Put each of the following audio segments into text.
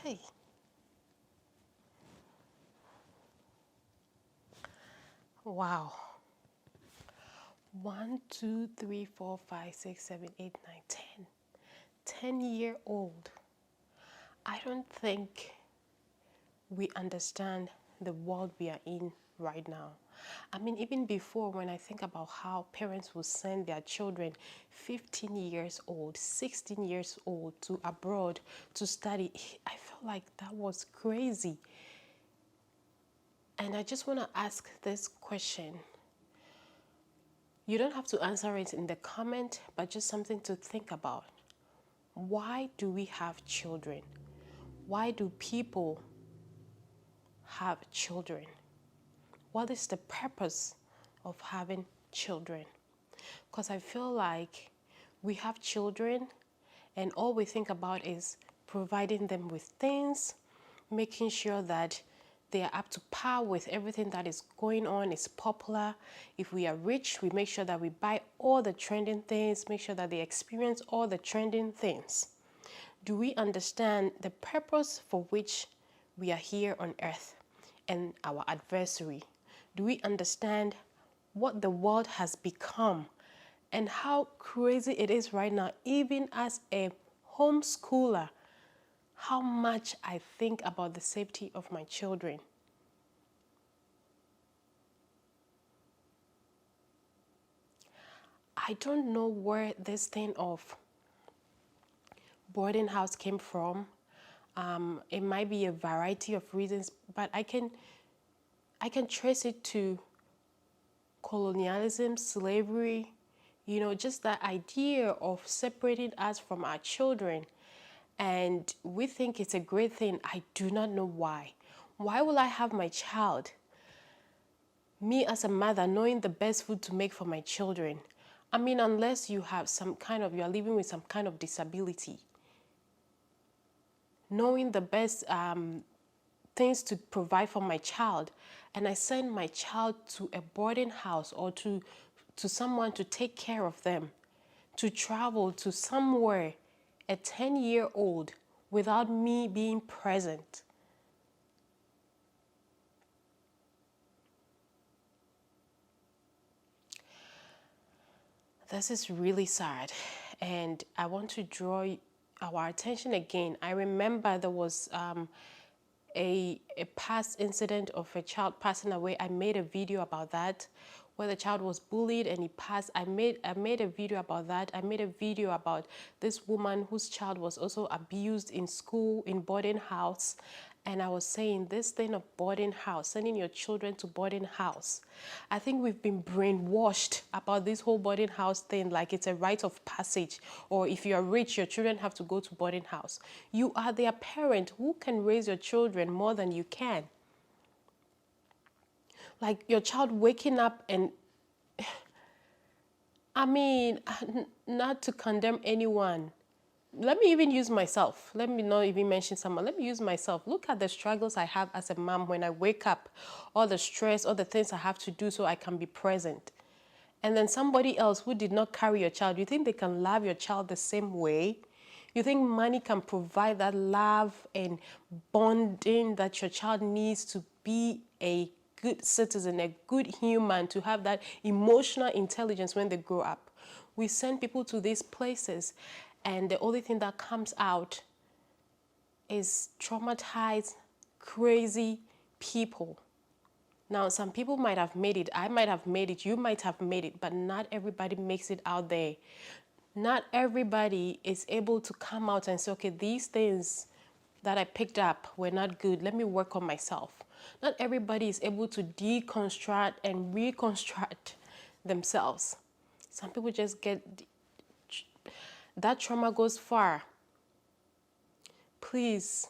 Hey. Wow. 1, 2, 3, 4, 5, 6, 7, 8, 9, 10. 10-year-old. I don't think we understand the world we are in right now. I mean, even before, when I think about how parents will send their children 15 years old, 16 years old to abroad to study, I felt like that was crazy. And I just want to ask this question. You don't have to answer it in the comment, but just something to think about. Why do we have children? Why do people have children? What is the purpose of having children? Because I feel like we have children and all we think about is providing them with things, making sure that they are up to par with everything that is going on, is popular. If we are rich, we make sure that we buy all the trending things, make sure that they experience all the trending things. Do we understand the purpose for which we are here on earth and our adversary? Do we understand what the world has become and how crazy it is right now, even as a homeschooler, how much I think about the safety of my children? I don't know where this thing of boarding house came from. It might be a variety of reasons, but I can trace it to colonialism, slavery, just that idea of separating us from our children. And we think it's a great thing. I do not know why. Why will I have my child? Me as a mother knowing the best food to make for my children. I mean, unless you have you are living with some kind of disability. Knowing the best things to provide for my child, and I send my child to a boarding house or to someone to take care of them, to travel to somewhere, a 10-year-old, without me being present. This is really sad, and I want to draw our attention again. I remember there was a past incident of a child passing away. I made a video about that, where the child was bullied and he passed. I made a video about that. I made a video about this woman whose child was also abused in school, in boarding house. And I was saying this thing of boarding house, sending your children to boarding house. I think we've been brainwashed about this whole boarding house thing, like it's a rite of passage, or if you are rich, your children have to go to boarding house. You are their parent. Who can raise your children more than you can? Like your child waking up and, I mean, not to condemn anyone. Let me even use myself. Let me not even mention someone. Let me use myself. Look at the struggles I have as a mom when I wake up, all the stress, all the things I have to do so I can be present. And then somebody else who did not carry your child, you think they can love your child the same way? You think money can provide that love and bonding that your child needs to be a good citizen, a good human, to have that emotional intelligence when they grow up? We send people to these places, and the only thing that comes out is traumatized, crazy people. Now, some people might have made it. I might have made it. You might have made it. But not everybody makes it out there. Not everybody is able to come out and say, okay, these things that I picked up were not good. Let me work on myself. Not everybody is able to deconstruct and reconstruct themselves. Some people just get... that trauma goes far. Please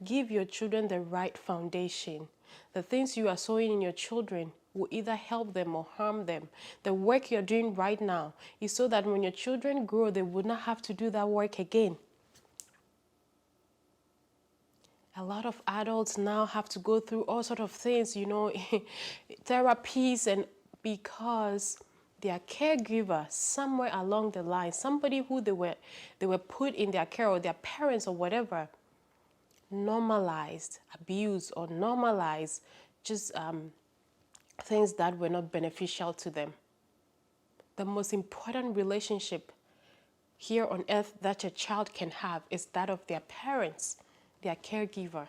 give your children the right foundation. The things you are sowing in your children will either help them or harm them. The work you're doing right now is so that when your children grow, they would not have to do that work again. A lot of adults now have to go through all sorts of things, therapies, and because their caregiver somewhere along the line, somebody who they were put in their care, or their parents or whatever, normalized abuse or normalized just things that were not beneficial to them. The most important relationship here on earth that a child can have is that of their parents, their caregiver.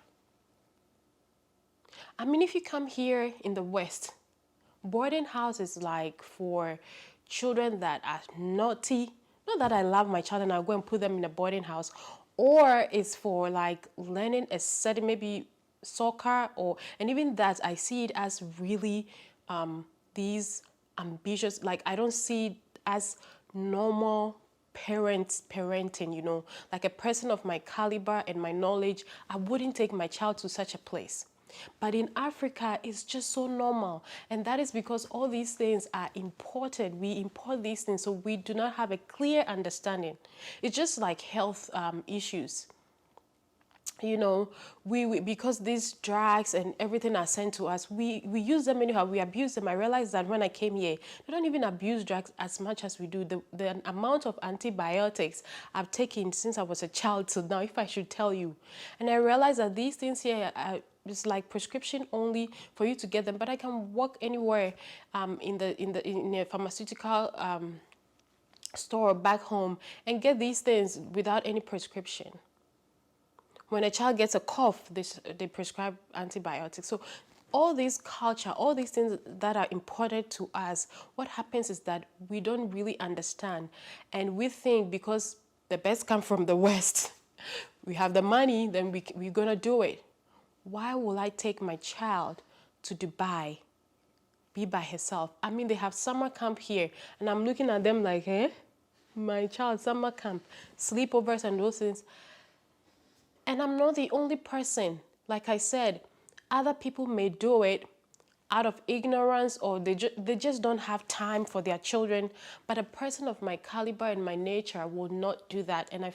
I mean, if you come here in the West, boarding house is like for children that are naughty. Not that I love my child and I'll go and put them in a boarding house, or it's for like learning a certain, maybe soccer, or and even that I see it as really these ambitious, like I don't see it as normal parenting, you know, like a person of my caliber and my knowledge, I wouldn't take my child to such a place. But in Africa, it's just so normal. And that is because all these things are imported. We import these things, so we do not have a clear understanding. It's just like health issues. You know, we because these drugs and everything are sent to us, we use them anyhow, we abuse them. I realized that when I came here, they don't even abuse drugs as much as we do. The amount of antibiotics I've taken since I was a child till now, if I should tell you. And I realized that these things here are it's like prescription only for you to get them, but I can walk anywhere in a pharmaceutical store back home and get these things without any prescription. When a child gets a cough, they prescribe antibiotics. So all this culture, all these things that are imported to us, what happens is that we don't really understand. And we think because the best come from the West, we have the money, then we're going to do it. Why will I take my child to Dubai, be by herself? I mean, they have summer camp here, and I'm looking at them like, eh? My child, summer camp, sleepovers and those things. And I'm not the only person. Like I said, other people may do it out of ignorance, or they just don't have time for their children. But a person of my caliber and my nature will not do that. And I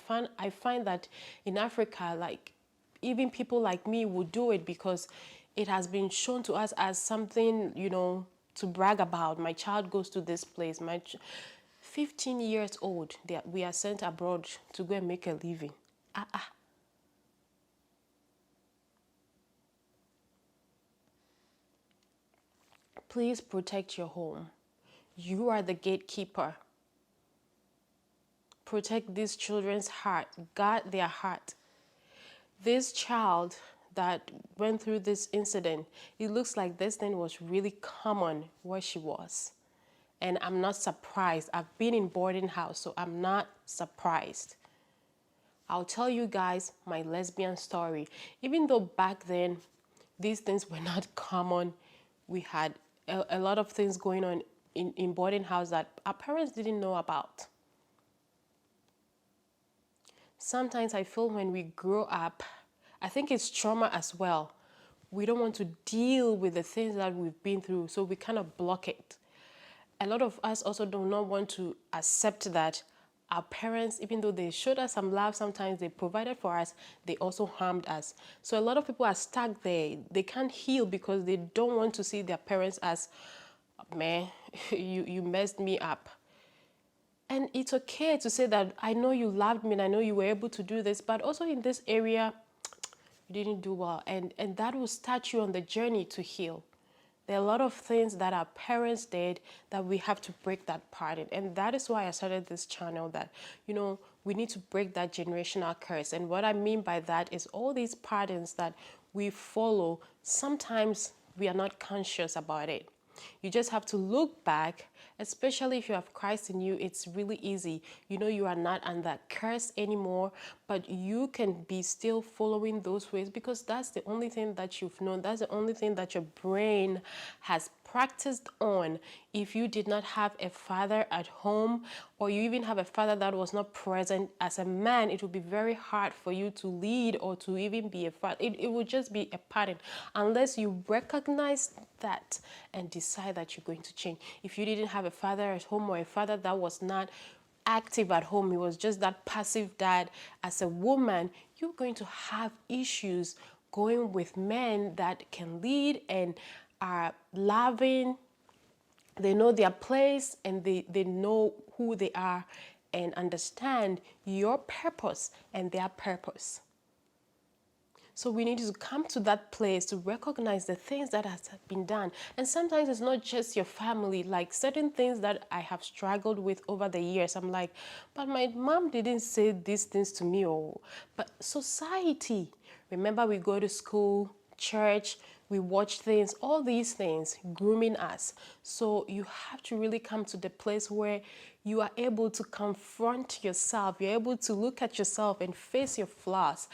find that in Africa, like even people like me will do it because it has been shown to us as something, you know, to brag about. My child goes to this place. 15 years old, we are sent abroad to go and make a living. Please protect your home. You are the gatekeeper. Protect these children's heart. Guard their heart. This child that went through this incident, it looks like this thing was really common where she was. And I'm not surprised. I've been in boarding house, so I'm not surprised. I'll tell you guys my lesbian story. Even though back then these things were not common, we had a lot of things going on in boarding house that our parents didn't know about. Sometimes I feel when we grow up, I think it's trauma as well. We don't want to deal with the things that we've been through, so we kind of block it. A lot of us also do not want to accept that our parents, even though they showed us some love, sometimes they provided for us, they also harmed us. So a lot of people are stuck there. They can't heal because they don't want to see their parents as, man, you messed me up. And it's okay to say that I know you loved me and I know you were able to do this, but also in this area, you didn't do well. And that will start you on the journey to heal. There are a lot of things that our parents did that we have to break that pattern. And that is why I started this channel, that, you know, we need to break that generational curse. And what I mean by that is all these patterns that we follow, sometimes we are not conscious about it. You just have to look back, especially if you have Christ in you. It's really easy. You know you are not under curse anymore, but you can be still following those ways because that's the only thing that you've known. That's the only thing that your brain has practiced on. If you did not have a father at home, or you even have a father that was not present as a man, it would be very hard for you to lead or to even be a father. It would just be a pattern unless you recognize that and decide that you're going to change. If you didn't have a father at home, or a father that was not active at home, he was just that passive dad, as a woman, you're going to have issues going with men that can lead and are loving. They know their place and they know who they are and understand your purpose and their purpose. So we need to come to that place to recognize the things that has been done. And sometimes it's not just your family, like certain things that I have struggled with over the years. I'm like, but my mom didn't say these things to me. But society, remember we go to school, church, we watch things, all these things grooming us. So you have to really come to the place where you are able to confront yourself. You're able to look at yourself and face your flaws.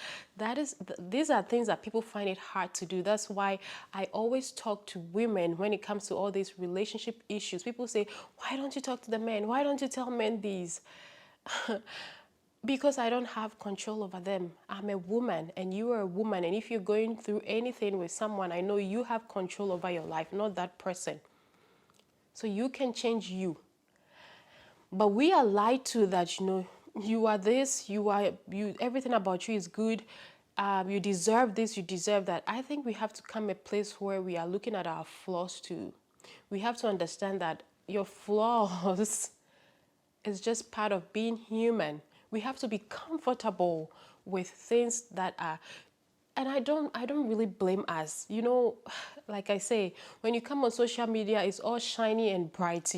These are things that people find it hard to do. That's why I always talk to women when it comes to all these relationship issues. People say, why don't you talk to the men? Why don't you tell men these? Because I don't have control over them. I'm a woman and you are a woman. And if you're going through anything with someone, I know you have control over your life, not that person. So you can change you. But we are lied to that, you are this, everything about you is good. You deserve this, you deserve that. I think we have to come a place where we are looking at our flaws too. We have to understand that your flaws is just part of being human. We have to be comfortable with things that are, and I don't really blame us. Like I say, when you come on social media, it's all shiny and bright.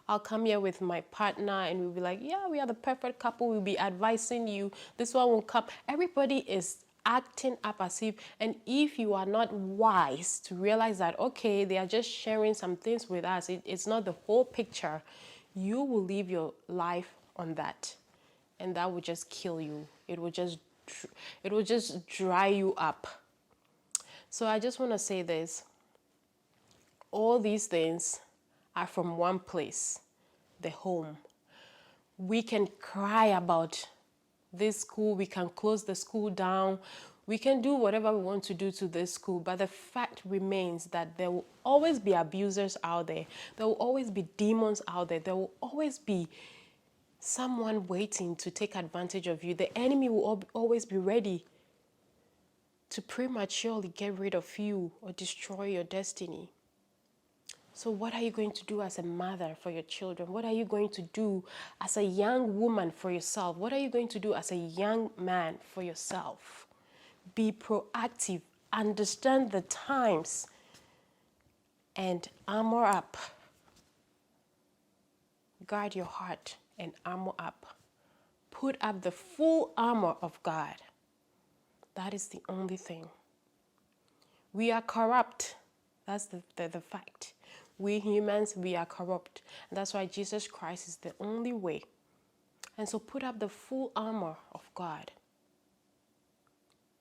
I'll come here with my partner and we'll be like, yeah, we are the perfect couple. We'll be advising you. This one will come. Everybody is acting up as if, and if you are not wise to realize that, okay, they are just sharing some things with us, it's not the whole picture, you will live your life on that, and that will just kill you. It will just dry you up. So I just want to say this. All these things are from one place, the home. We can cry about this school, we can close the school down, we can do whatever we want to do to this school, but the fact remains that there will always be abusers out there. There will always be demons out there. There will always be someone waiting to take advantage of you. The enemy will always be ready to prematurely get rid of you or destroy your destiny. So what are you going to do as a mother for your children? What are you going to do as a young woman for yourself? What are you going to do as a young man for yourself? Be proactive. Understand the times and armor up. Guard your heart and armor up. Put up the full armor of God. That is the only thing. We are corrupt. That's the fact. We humans, we are corrupt. And that's why Jesus Christ is the only way. And so put up the full armor of God.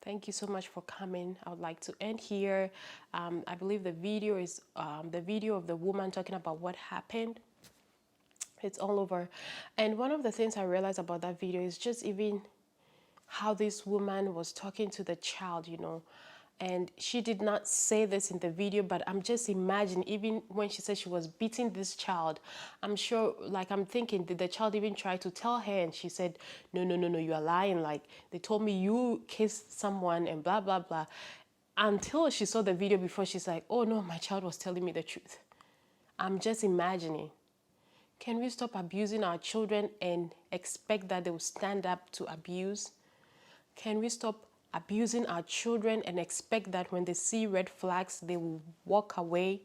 Thank you so much for coming. I would like to end here. I believe the video is the video of the woman talking about what happened. It's all over. And one of the things I realized about that video is just even how this woman was talking to the child, And she did not say this in the video, but I'm just imagining, even when she said she was beating this child, I'm sure, I'm thinking, did the child even try to tell her? And she said, no, you are lying. Like, they told me you kissed someone and blah, blah, blah. Until she saw the video before, she's like, oh no, my child was telling me the truth. I'm just imagining. Can we stop abusing our children and expect that they will stand up to abuse? Can we stop abusing our children and expect that when they see red flags, they will walk away?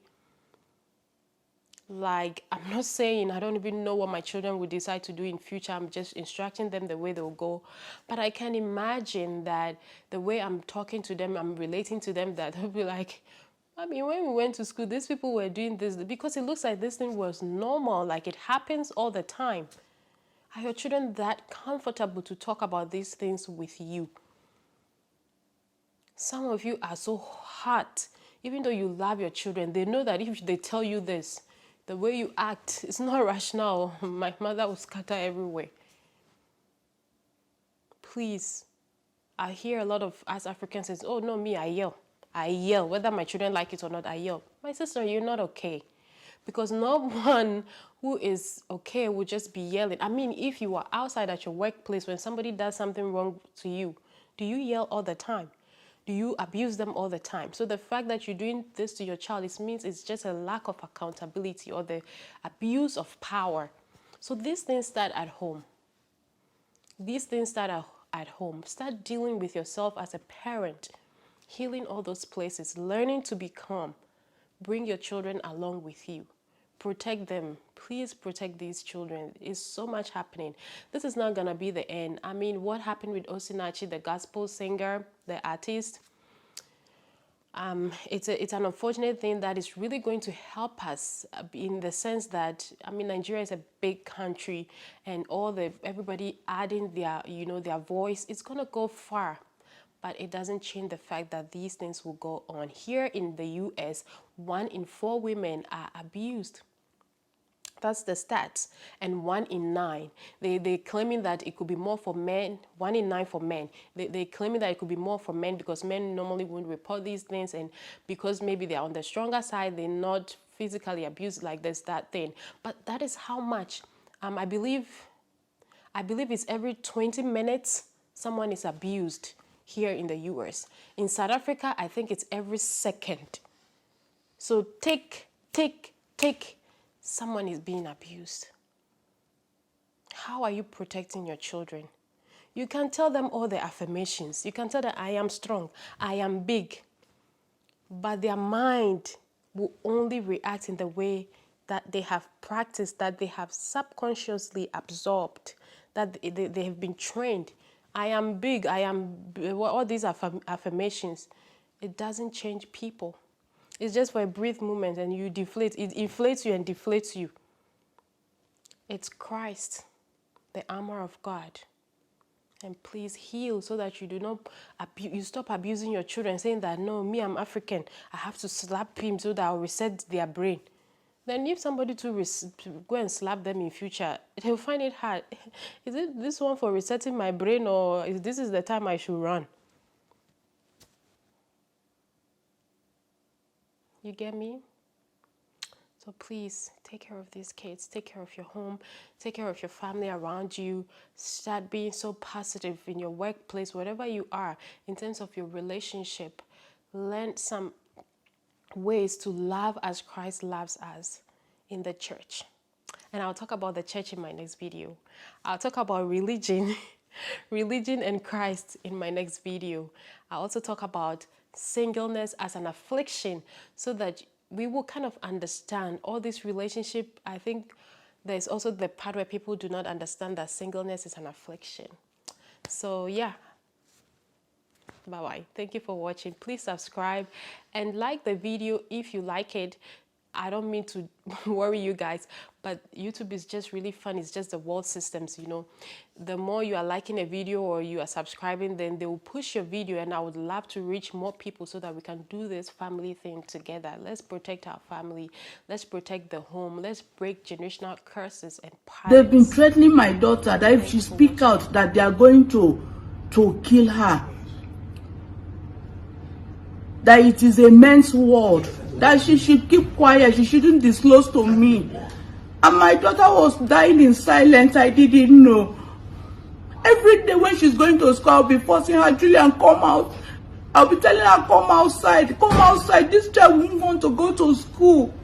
I'm not saying I don't even know what my children will decide to do in future. I'm just instructing them the way they'll go. But I can imagine that the way I'm talking to them, I'm relating to them, that they'll be like, when we went to school, these people were doing this, because it looks like this thing was normal, like it happens all the time. Are your children that comfortable to talk about these things with you? Some of you are so hot. Even though you love your children, they know that if they tell you this, the way you act is not rational. My mother will scatter everywhere. Please, I hear a lot of us Africans say, oh no, me, I yell. I yell. Whether my children like it or not, I yell. My sister, you're not okay. Because no one who is okay will just be yelling. If you are outside at your workplace, when somebody does something wrong to you, do you yell all the time? Do you abuse them all the time? So the fact that you're doing this to your child, it means it's just a lack of accountability or the abuse of power. So these things start at home. These things start at home. Start dealing with yourself as a parent. healing all those places, learning to be calm. Bring your children along with you. Protect them. Please protect these children. It's so much happening. This is not going to be the end. I mean, what happened with Osinachi, the gospel singer, the artist? It's an unfortunate thing that is really going to help us in the sense that, I mean, Nigeria is a big country, and everybody adding their, their voice, it's going to go far. But it doesn't change the fact that these things will go on. Here in the US, 1 in 4 women are abused. That's the stats. And 1 in 9. They're claiming that it could be more for men. 1 in 9 for men. They're claiming that it could be more for men because men normally won't report these things. And because maybe they're on the stronger side, they're not physically abused like there's that thing. But that is how much. I believe it's every 20 minutes someone is abused here in the US. In South Africa, I think it's every second. So take, someone is being abused. How are you protecting your children? You can tell them all the affirmations. You can tell them, I am strong, I am big. But their mind will only react in the way that they have practiced, that they have subconsciously absorbed, that they have been trained. I am big, I am, all these affirmations, it doesn't change people. It's just for a brief moment and you deflate. It inflates you and deflates you. It's Christ, the armor of God. And please heal so that you do not, you stop abusing your children, saying that, no, me, I'm African. I have to slap him so that I'll reset their brain. Then if somebody to go and slap them in future, they'll find it hard. Is it this one for resetting my brain, or is this the time I should run? You get me? So please take care of these kids, take care of your home, take care of your family around you. Start being so positive in your workplace, wherever you are, in terms of your relationship. Learn some ways to love as Christ loves us in the church. And I'll talk about the church in my next video. I'll talk about religion, religion and Christ in my next video. I'll also talk about singleness as an affliction so that we will kind of understand all this relationship. I think there's also the part where people do not understand that singleness is an affliction. So yeah. Bye-bye. Thank you for watching. Please subscribe and like the video if you like it. I don't mean to worry you guys, but YouTube is just really fun. It's just the world systems, The more you are liking a video or you are subscribing, then they will push your video, and I would love to reach more people so that we can do this family thing together. Let's protect our family. Let's protect the home. Let's break generational curses and patterns. They've been threatening my daughter that if she speaks out, that they are going to kill her. That it is a men's world, that she should keep quiet, she shouldn't disclose to me. And my daughter was dying in silence, I didn't know. Every day when she's going to school, I'll be forcing her, Julian, come out. I'll be telling her, come outside, this child won't want to go to school.